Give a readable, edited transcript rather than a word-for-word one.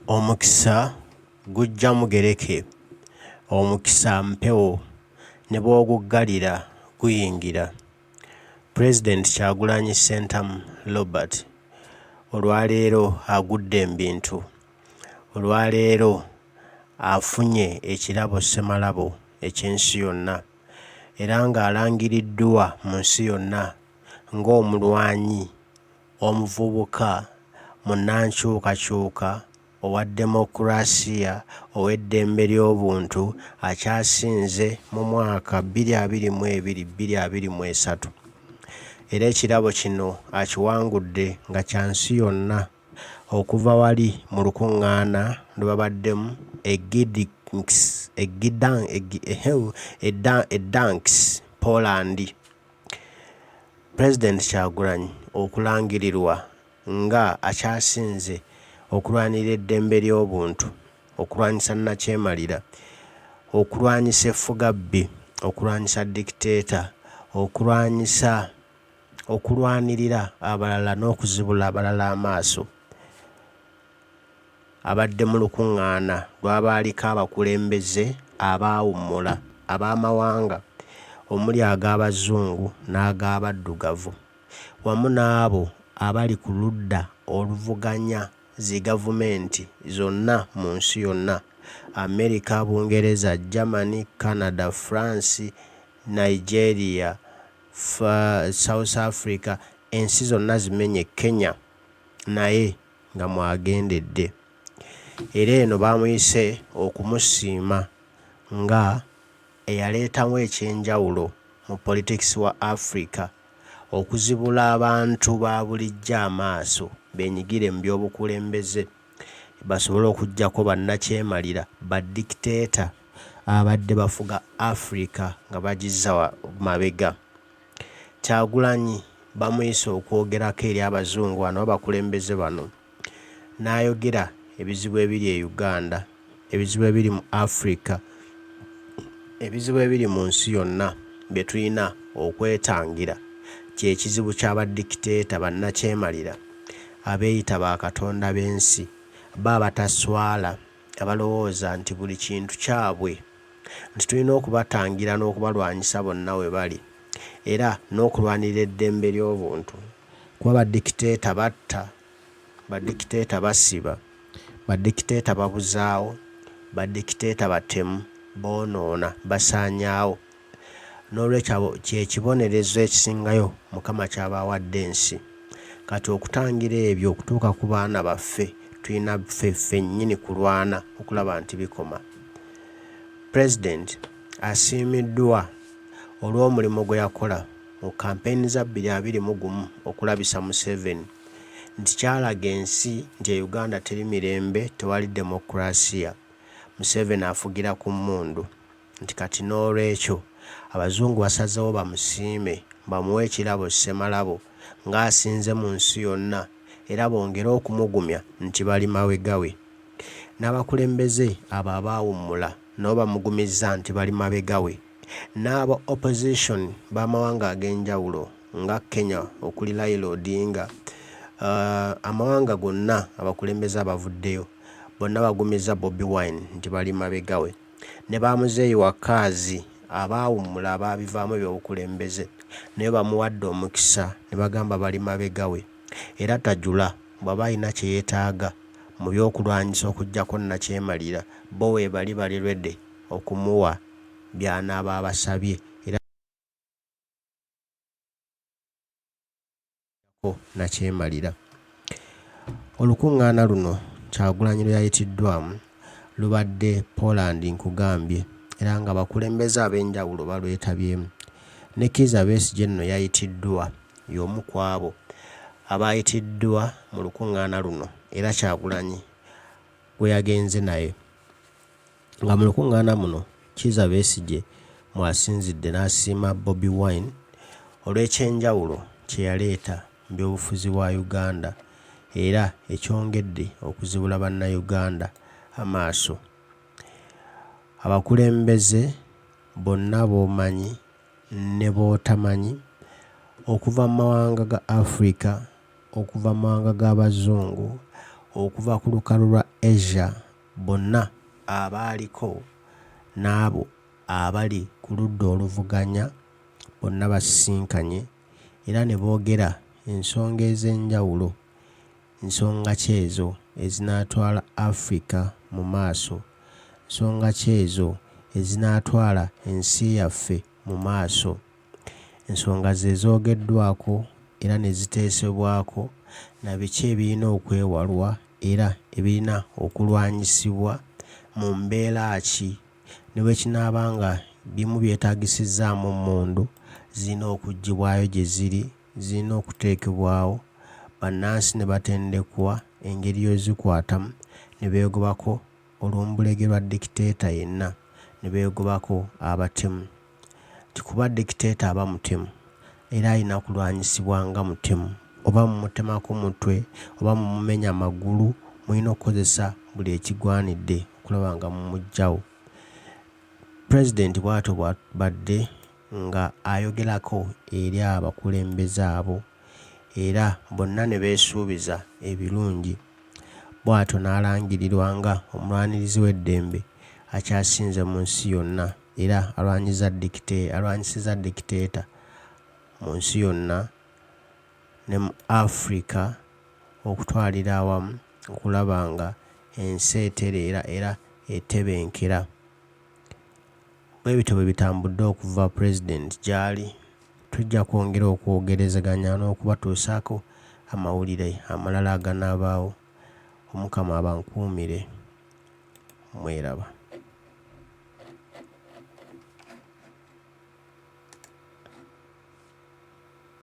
Omukisa gujja mugereke, omukisa mpewo ne bw'oguggalira guyingira. President Kyagulanyi Ssentamu Robert olwaleero agudde mbintu, olwaleero afunye ekirabo ssemalabo eky'ensi yonna era ng'alangiriddwa mu nsi yonna ng'omulwanyi omuvubuka munnankyukakyuka owa demokulasiya ow'eddembe ly'obuntu akyasinze mu mwaka 2022-2023 era ekirabo kino akiwangudde nga kya nsi yonna okuva wali mu lukuŋŋaana lwe babaddemu Gdansk, Poland. President Kyagulanyi okulangirirwa nga akyasinze okulwanirira eddembe ly'obuntu, okulwanyisa nnakyemalira, okulwanyisa effugabbi, okulwanyisa dictator, okulwanirira abalala n'okuzibula abalala amaaso. Abadde mu lukuŋŋaana lw'abaaliko abakulembeze abaawummula ab'amawanga omuli ag'Abazungu n'ag'abaddugavu wamu n'abo abali ku ludda oluvuganya zi gavumenti zonna mu nsi yonna: America, Bungereza, Germany, Canada, France, Nigeria, South Africa, ensi zonna zimenye Kenya naye nga mwagendedde. Era eno bamuyise okumusiima nga eyaleetamu ekyenjawulo mu politics wa Africa, okuzibula abantu ba bulijjo amaaso beenyigire mu by'obukulembeze basobole okuggyako bannakyemalira badictator abadde bafuga Africa nga bagizza mabega. Kyagulanyi bamuyise okwogerako eri Abazungu bano abakulembeze bano, n'ayogera ebizibu ebiri e Uganda, ebizibu ebiri mu Africa, ebizibu ebiri mu nsi yonna bye tulina okwetangira kye kizibu ky'abadikiteeta bannakyemalira abeeyita bakatonda b'ensi, bataswala abalowooza nti buli kintu kyabwe, nti tulina okubatangira n'okubalwanyisa bonna we bali era n'okulwanirira eddembe ly'obuntu. Kuba badikiteeta batta, badikiteeta basiba, badikiteeta babuzaawo, badikiteeta batemu, boonoona, basaanyaawo. N'olwekyo kye kibonerezo ekisingayo Mukama ky'abawadde ensi. Kati okutangira ebyo okutuuka ku baana baffe tulina ffe nnyini kulwana okulaba nti bikoma. President asiimiddwa olw'omulimu gwe yakola mu kampeyini za 2021 okulabisa Museveni nti kyalaga ensi nti e Uganda teri mirembe, tewali demokulasiya. Museveni afugira ku mmundu nti kati n'olwekyo Abazungu basazeewo bamusiime bamuwe ekirabo ssemalabo ng'asinze mu nsi yonna era bongere okumugumya nti bali mabegawe. N'abakulembeze abo abaawummula nabo bamugumizza nti bali mabegawe. N'aba opposition b'amawanga ag'enjawulo nga Kenya okuli Raila Odinga, amawanga gonna abakulembeze abavuddeyo bonna bagumiza Bobi Wine nti bali mabegawe. Ne bamuzeeyi wakaazi abaawummula abaabivaamu ebyobukulembeze naye bamuwadde omukisa ne bagamba bali mabegawe era tajula bw'aba alina kye yeetaaga mu by'okulwanyisa okuggyako nnakyemalira bo we bali ready okumuwa by'anaaba abasabye era nnakyemalira. Olukuŋŋaana luno Kyagulanyi lwe yayitiddwamu lubadde Poland nkugambye era nga bakulembeze ab'enjawulo balwetabyemu. Ne Kizza Besigye nno yayitiddwa y'omu ku abo abaayitiddwa mu lukuŋŋaana luno era Kyagulanyi gwe yagenze naye. Nga mu lukuŋŋaana muno Kizza Besigye mwasinzidde n'asiima Bobi Wine olw'ekyenjawulo kye yaleeta mu by'obufuzi bwa Uganda era ekyongedde okuzibula bannayuganda amaaso. Abakulembeze bonna b'omanyi ne b'otamanyi okuva mu mawanga ga Africa, okuva mu mawanga g'Abazungu, okuva ku lukalu lwa Asia bonna abaaliko n'abo abali ku ludda oluvuganya bonna basisinkanye era ne boogera ensonga ez'enjawulo, nsonga ki ezo ezinaatwala Africa mu maaso, nsonga ki ezo ezinaatwala ensi yaffe mu maaso. Ensonga ze zoogeddwako era ne ziteesebwako na biki ebirina okwewalwa era ebirina okulwanyisibwa mu mbeera ki, ne bwe kinaaba nga bimu byetaagisizaamu mmundu zirina okuggyibwayo gye ziri, zirina okuteekebwawo, bannansi ne batendekwa engeri y'ozikwatamu, ne beegobako olumbulege lwa dikiteeta yenna, ne beegobako abatemu. Kuba dikiteeta aba mutemu era alina kulwanyisibwa nga mutemu, oba mumutemako mutwe oba mumumenya magulu, mulina okukozesa buli ekigwanidde okulaba nga mumuggyawo. Pulezidenti bw'atyo bw'abadde nga ayogerako eri abakulembeze abo era bonna ne beesuubiza ebirungi. Bw'atyo n'alangirirwa nga omulwanirizi w'eddembe akyasinze mu nsi yonna era alwanyisiza dikiteeta mu nsi yonna ne mu Africa okutwalira awamu okulaba nga ensi etereera era etebenkera. Bwe bityo bwe bitambudde okuva Pulezidenti gy'ali. Tujja kwongera okwogerezaganya n'okubatuusaako amawulire amalala aganaabaawo. Omukama abankuumire. Mweraba.